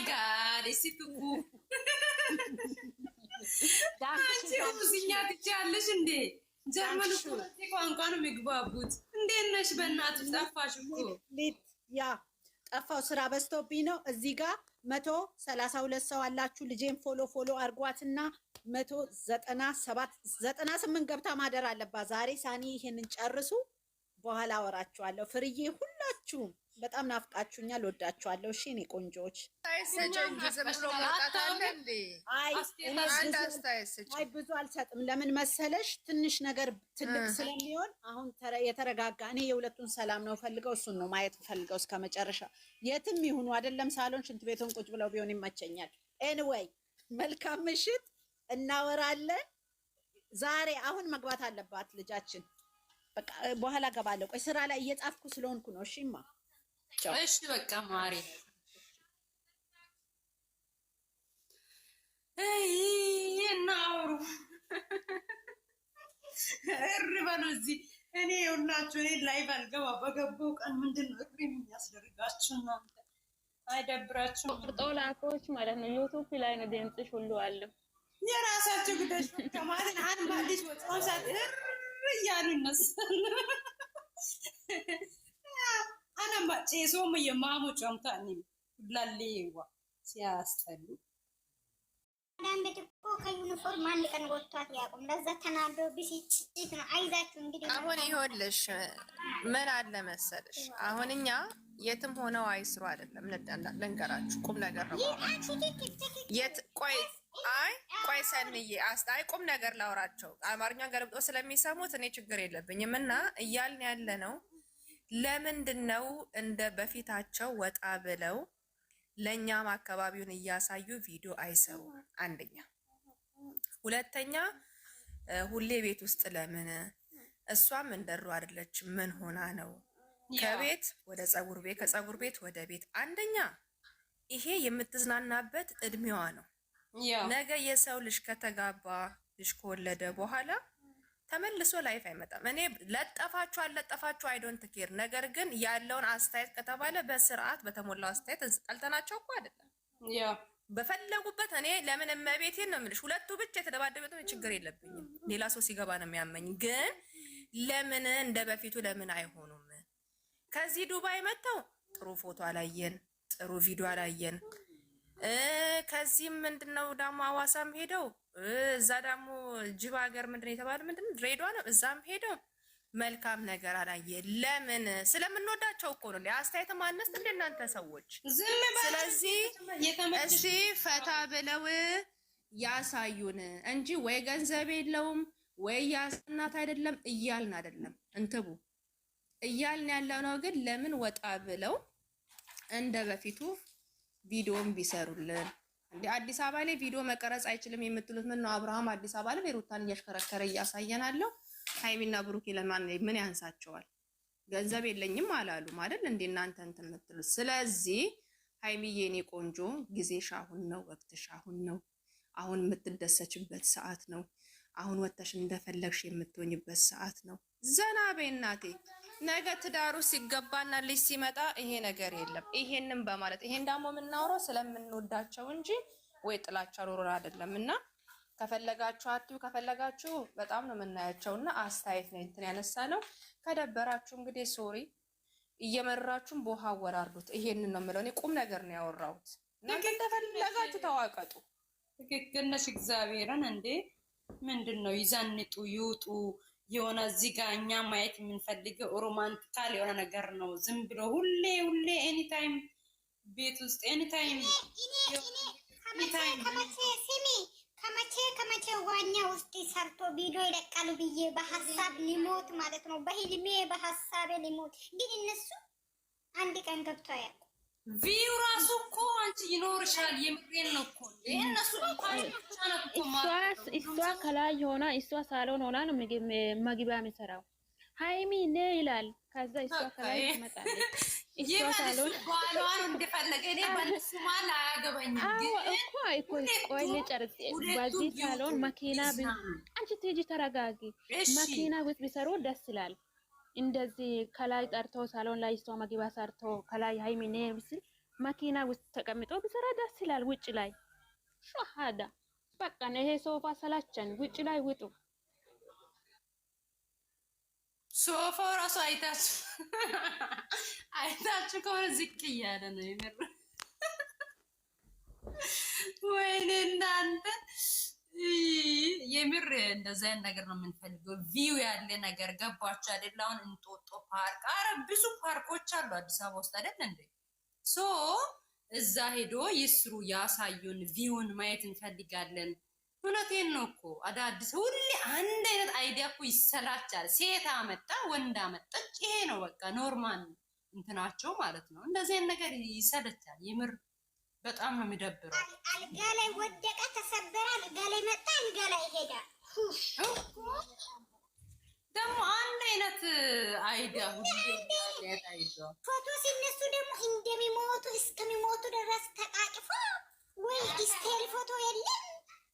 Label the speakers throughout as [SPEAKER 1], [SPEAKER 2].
[SPEAKER 1] ጋድ ሲትኩ አንቺ ሙዚኛ ትችያለሽ እንዴ? ጀርመን እኮ ቋንቋ ነው የሚግባቡት። እንዴት ነሽ? በእናትሽ ጠፋሽ እኮ።
[SPEAKER 2] ያ ጠፋው ስራ በዝቶብኝ ነው። እዚህ ጋር 132 ሰው አላችሁ። ልጄን ፎሎ አርጓትና 198 ገብታ ማደር አለባት ዛሬ። ሳኒ ይሄንን ጨርሱ፣ በኋላ አወራችኋለሁ። ፍርዬ ሁላችሁም በጣም ናፍቃችሁኛል። ወዳችኋለሁ። እሺ እኔ ቆንጆዎች። አይ ብዙ አልሰጥም። ለምን መሰለሽ? ትንሽ ነገር ትልቅ ስለሚሆን አሁን የተረጋጋ እኔ የሁለቱን ሰላም ነው ፈልገው፣ እሱን ነው ማየት ፈልገው እስከ መጨረሻ። የትም ይሁኑ አይደለም ሳሎን ሽንት ቤቱን ቁጭ ብለው ቢሆን ይመቸኛል። ኤኒዌይ መልካም ምሽት፣ እናወራለን ዛሬ። አሁን መግባት አለባት ልጃችን። በቃ በኋላ ገባለሁ። ቆይ ስራ ላይ እየጻፍኩ ስለሆንኩ ነው። እሺማ
[SPEAKER 1] እሺ በቃ ማሪ እናውሩ እርበሉ እዚህ። እኔ ሁላችሁ እኔ ላይቭ አልገባ በገባው ቀን ምንድን ነው እግሬ የሚያስደርጋችሁ እናንተ? አይደብራችሁም?
[SPEAKER 3] ቁርጦ ላኮች ማለት ነው። ዩቱብ ላይ ነው ድምፅሽ ሁሉ አለ።
[SPEAKER 1] የራሳችሁ ግዳጅ ከማለት አንድ ባዲስ ወጣው ሳት እያሉ ይነሳል። አናማ ጨሶም የማሙ ጨምታኒ ላሌዋ ሲያስተሉ
[SPEAKER 4] አንዳንድ እኮ ከዩኒፎርም አንድ ቀን ወጥቷት ያቁም። ለዛ ተናዶ ቢሲጭት ነው። አይዛችሁ እንግዲህ
[SPEAKER 5] አሁን ይኸውልሽ ምን አለ መሰለሽ፣ አሁን እኛ የትም ሆነው አይስሩ አይደለም ልንገራችሁ፣ ቁም ነገር ነው። ቆይ ሰንዬ አይ ቁም ነገር ላውራቸው። አማርኛ ገልብጦ ስለሚሰሙት እኔ ችግር የለብኝም። እና እያልን ያለ ነው ለምንድን ነው እንደ በፊታቸው ወጣ ብለው ለእኛም አካባቢውን እያሳዩ ቪዲዮ አይሰሩ? አንደኛ። ሁለተኛ ሁሌ ቤት ውስጥ ለምን? እሷም እንደሩ አይደለች። ምን ሆና ነው? ከቤት ወደ ፀጉር ቤት፣ ከፀጉር ቤት ወደ ቤት። አንደኛ ይሄ የምትዝናናበት እድሜዋ ነው። ነገ የሰው ልጅ ከተጋባ ልጅ ከወለደ በኋላ ተመልሶ ላይፍ አይመጣም። እኔ ለጠፋችሁ አልለጠፋችሁ አይዶንት ኬር። ነገር ግን ያለውን አስተያየት ከተባለ በስርዓት በተሞላው አስተያየት ጠልተናቸው እኮ አይደለም። በፈለጉበት እኔ ለምን እመቤቴን ነው የምልሽ። ሁለቱ ብቻ የተደባደበት ችግር የለብኝም። ሌላ ሰው ሲገባ ነው የሚያመኝ። ግን ለምን እንደ በፊቱ ለምን አይሆኑም? ከዚህ ዱባይ መጥተው ጥሩ ፎቶ አላየን፣ ጥሩ ቪዲዮ አላየን። ከዚህም ምንድነው ደግሞ ሐዋሳም ሄደው እዛ ደግሞ ጅባ ሀገር ምንድነው የተባለ ምንድነው ድሬዳዋ ነው፣ እዛም ሄደው መልካም ነገር አላየ። ለምን? ስለምንወዳቸው እኮ ነው። አስተያየት ማነስ እንደ እናንተ ሰዎች። ስለዚህ እስቲ ፈታ ብለው ያሳዩን እንጂ ወይ ገንዘብ የለውም ወይ ያስናት አይደለም እያልን አይደለም እንትቡ እያልን ያለው ነው። ግን ለምን ወጣ ብለው እንደ በፊቱ ቪዲዮም ቢሰሩልን። እንደ አዲስ አበባ ላይ ቪዲዮ መቀረጽ አይችልም የምትሉት ምን ነው? አብርሃም አዲስ አበባ ላይ ሩታን እያሽከረከረ እያሳየናለው። ሃይሚና ብሩክ ለማን ምን ያንሳቸዋል? ገንዘብ የለኝም አላሉ ማለት እንደ እናንተ እንትን የምትሉት። ስለዚህ ሃይሚዬ የኔ ቆንጆ ጊዜሽ አሁን ነው፣ ወቅትሽ አሁን ነው። አሁን የምትደሰችበት ሰዓት ነው። አሁን ወተሽ እንደፈለግሽ የምትሆኝበት ሰዓት ነው። ዘና በይ እናቴ። ነገ ትዳሩ ሲገባና ልጅ ሲመጣ ይሄ ነገር የለም። ይሄንን በማለት ይሄን ደግሞ የምናወራው ስለምንወዳቸው እንጂ ወይ ጥላቻ ኖሮን አይደለም። እና ከፈለጋችሁ አትዩ፣ ከፈለጋችሁ በጣም ነው የምናያቸውና አስተያየት ነው እንትን ያነሳ ነው። ከደበራችሁ እንግዲህ ሶሪ፣ እየመራችሁም በውሃ አወራርዱት። ይሄንን ነው የምለው። እኔ ቁም ነገር ነው ያወራሁት። እናንተ እንደፈለጋችሁ ተዋቀጡ።
[SPEAKER 1] ትክክል ነሽ። እግዚአብሔርን እንዴ ምንድን ነው ይዘንጡ ይውጡ። የሆነ እዚህ ጋር እኛ ማየት የምንፈልገው ሮማንቲካል የሆነ ነገር ነው። ዝም ብሎ ሁሌ ኤኒታይም ቤት ውስጥ ኤኒታይም
[SPEAKER 4] ከመቼ ዋኛ ውስጥ ሰርቶ ቪዲዮ ይለቃሉ ብዬ በሀሳብ ሊሞት ማለት ነው። በህልሜ በሀሳቤ ሊሞት። ግን እነሱ አንድ ቀን ገብቶ አያውቁም።
[SPEAKER 1] ቪው ራሱ እኮ አንቺ ይኖርሻል። የምሬን ነው እኮ እነሱ
[SPEAKER 3] እሷ ከላይ ሆና እሷ ሳሎን ሆና ነው መግቢያ የሚሰራው። ሃይሚ ነ ይላል። ከዛ እሷ ከላይ ትመጣለች። እሷ ሳሎን
[SPEAKER 1] ባሏን እንደፈለገ እኔ በእነሱ ማል አያገባኝም።
[SPEAKER 3] እኮ ቆይ ልጨርስ። በዚህ ሳሎን መኪና አንቺ ትሄጂ ተረጋጊ። መኪና ውስጥ ቢሰሩ ደስ ይላል። እንደዚህ ከላይ ጠርቶ ሳሎን ላይ እሷ መግቢያ ሰርቶ ከላይ ሃይሚ ነ ብስል መኪና ውስጥ ተቀምጦ ቢሰራ ደስ ይላል። ውጭ ላይ ሸሃዳ በቃ ነው። ይሄ ሶፋ ሰላቸን። ውጭ ላይ ውጡ።
[SPEAKER 1] ሶፋው ራሱ አይታችሁ ከሆነ ዝቅ እያለ ነው የምር። ወይኔ እናንተ የምር እንደዛ አይነት ነገር ነው የምንፈልገው። ቪው ያለ ነገር ገባችሁ አይደል? አሁን እንጦጦ ፓርክ፣ አረ ብዙ ፓርኮች አሉ አዲስ አበባ ውስጥ አይደል እንዴ? ሶ እዛ ሄዶ ይስሩ፣ ያሳዩን፣ ቪውን ማየት እንፈልጋለን። እውነቴን ነው እኮ አዳዲስ ሁሌ አንድ አይነት አይዲያ እኮ ይሰላቻል። ሴት አመጣ ወንድ አመጣች፣ ይሄ ነው በቃ ኖርማል እንትናቸው ማለት ነው። እንደዚህ አይነት ነገር ይሰለቻል የምር በጣም ነው የሚደብረው።
[SPEAKER 4] አልጋ ላይ ወደቀ፣ ተሰበረ፣ አልጋ ላይ መጣ፣ አልጋ ላይ ሄዳ
[SPEAKER 1] ደግሞ አንድ አይነት አይዲያ
[SPEAKER 4] ፎቶ ሲነሱ ደግሞ እንደሚሞቱ እስከሚሞቱ ድረስ ተቃቅፎ ወይ ስቴል ፎቶ የለም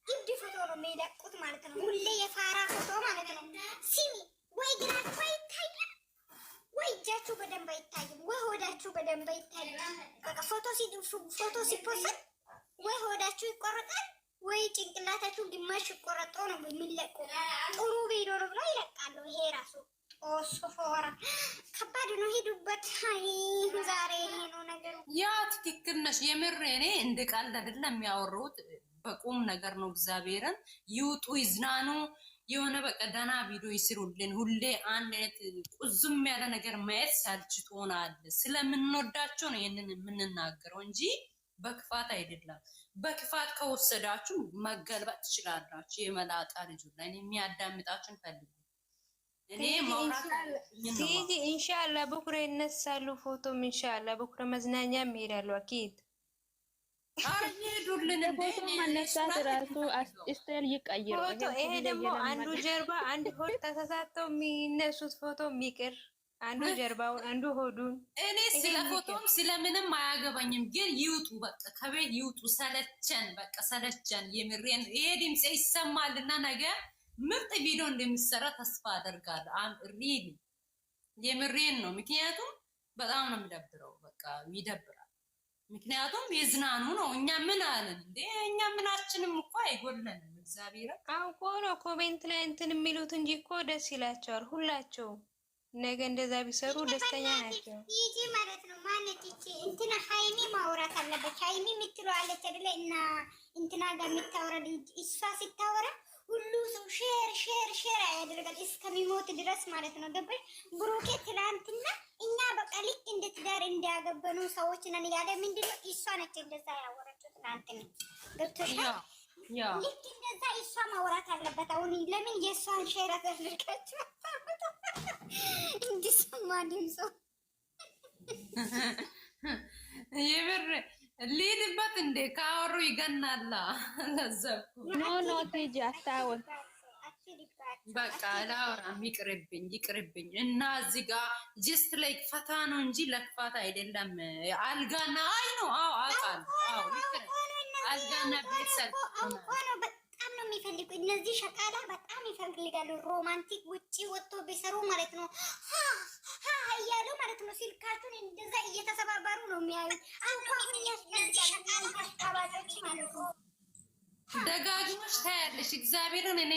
[SPEAKER 4] ግድ ፎቶ ነው የሚለቁት ማለት ነው። ሁሌ የፋራ ፎቶ ማለት ነው። ሲሚ ወይ ግራችሁ አይታይም፣ ወይ እጃችሁ በደንብ አይታይም፣ ወይ ሆዳችሁ በደንብ አይታይም። በቃ ፎቶ ሲፖስት ወይ ሆዳችሁ ይቆረጣል፣ ወይ ጭንቅላታችሁ ግማሽ ይቆረጦ ነው የሚለቁ። ጥሩ ቪዲዮ ነው ብለው ይለቃሉ። ይሄ ራሱ ሶፎራ ከባድ ነው። ሄዱበት። ዛሬ ይሄ ነው ነገሩ።
[SPEAKER 1] ያ ትክክል ነሽ የምር። እኔ እንደ ቃል አይደለም የሚያወሩት በቁም ነገር ነው። እግዚአብሔርን ይውጡ፣ ይዝናኑ፣ የሆነ በቃ ደህና ቪዲዮ ይስሩልን። ሁሌ አንድ አይነት ቁዝም ያለ ነገር ማየት ሰልችቶናል። ስለምንወዳቸው ነው ይሄንን የምንናገረው እንጂ በክፋት አይደለም። በክፋት ከወሰዳችሁ መገልበጥ ትችላላችሁ። የመላጣ ልጅ ላይ የሚያዳምጣችሁን ፈልጉ። እኔ ማውራት
[SPEAKER 6] ሲጂ ኢንሻአላህ በኩረ ይነሳሉ። ፎቶም ኢንሻአላህ በኩረ መዝናኛ ይሄዳሉ። አኪድ
[SPEAKER 1] አርሄዱልን
[SPEAKER 3] ፎቶ መነሳት ራሱ ስታይል ይቀይሩ።
[SPEAKER 6] ይሄ ደግሞ አንዱ ጀርባ አንድ ሆድ ተሳሳተው የሚነሱት ፎቶ የሚቅር አንዱ ጀርባውን አንዱ ሆዱን።
[SPEAKER 1] እኔ ስለ ፎቶም ስለምንም አያገባኝም፣ ግን ይውጡ፣ በቃ ከቤት ይውጡ። ሰለቸን፣ በቃ ሰለቸን። የምሬን ይሄ ድምጼ ይሰማልና ነገ ምርጥ ቪዲዮ እንደሚሰራ ተስፋ አደርጋለሁ። ሪሊ የምሬን ነው። ምክንያቱም በጣም ነው የሚደብረው፣ በቃ ይደብራል። ምክንያቱም የዝናኑ ነው። እኛ ምን አለን እንዴ? እኛ ምናችንም እኮ አይጎለንም። እግዚአብሔር
[SPEAKER 6] አውቆ ነው ኮሜንት ላይ እንትን የሚሉት እንጂ እኮ ደስ ይላቸዋል ሁላቸው። ነገ እንደዛ ቢሰሩ ደስተኛ ናቸው።
[SPEAKER 4] ይጂ ማለት ነው። ማለት ይቺ እንትና ሃይሚ ማውራት አለበት። ሃይሚ የምትለው አለች አይደለ? እና እንትና ጋር የምታወራ እሷ ሲታወራ ሁሉ ሰው ሼር ያደርጋል እስከሚሞት ድረስ ማለት ነው። ገባሽ? ብሩኬ ትላንትና እኛ በቃ ልክ እንደ ትዳር እንዲያገበኑ ሰዎች ነን ያለ ምንድነው? እሷ ነች እንደዛ ያወራችው ትላንትና። ገብቶሻል? ልክ እንደዛ እሷ ማውራት አለበት። አሁን ለምን የእሷን ሼር አደረጋችሁ? እንዲሰማ ድምፁ
[SPEAKER 1] የምር ሊድበት እንዴ ካወሩ ይገናላ። ለዘብኩ
[SPEAKER 3] ኖ ቲጂ አታወር
[SPEAKER 1] በቃ ላውራም ይቅርብኝ። እና እዚህ ጋር ጀስት ላይክ ፈታ ነው እንጂ ለክፋት አይደለም። አልጋና አይ ነው አውቃለሁ። አልጋና ቤተሰብ
[SPEAKER 4] በጣም ነው የሚፈልጉ እነዚህ ሸቃላ በጣም ይፈልጋሉ። ሮማንቲክ ውጪ ወጥቶ ቢሰሩ ማለት ነው እያሉ ማለት ነው። ስልካችሁን እንደዛ እየተሰባበሩ ነው የሚያዩት።
[SPEAKER 1] ደጋግሞች ታያለሽ። እግዚአብሔርን እኔ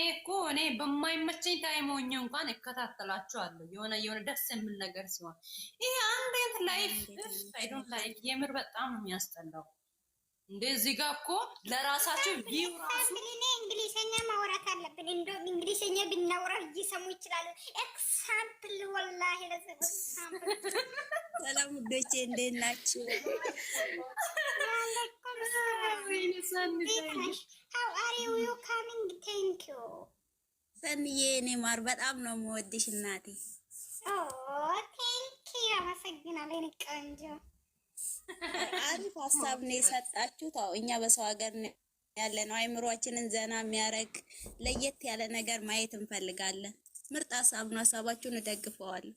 [SPEAKER 1] በማይመቸኝ ታይም ሆኜ እንኳን እከታተላቸዋለሁ። የሆነ ደስ የሚል ነገር ሲሆን ይሄ አንድ አይነት ላይፍ አይ ዶንት ላይክ። የምር በጣም ነው የሚያስጠላው። እንደዚህ ጋር እኮ ለራሳቸው ቪው ራሱ
[SPEAKER 4] እንግሊዘኛ ማውራት አለብን። እንደውም እንግሊዘኛ ብናወራ እየሰሙ ይችላሉ። ኤግዛምፕል ወላሂ ኤግዛምፕል።
[SPEAKER 7] ሰላም ውዶቼ እንዴት ናችሁ?
[SPEAKER 4] How are you coming? Thank you.
[SPEAKER 7] ሰንዬ እኔ ማር በጣም ነው የምወድሽ እናቴ።
[SPEAKER 4] Oh, thank you. አመሰግናለሁ የኔ ቆንጆ።
[SPEAKER 7] አሪፍ ሀሳብ ነው የሰጣችሁት። አዎ እኛ በሰው ሀገር ያለ ነው አይምሮአችንን ዘና የሚያረግ ለየት ያለ ነገር ማየት እንፈልጋለን። ምርጥ ሀሳብ ነው። ሀሳባችሁን እደግፈዋለሁ።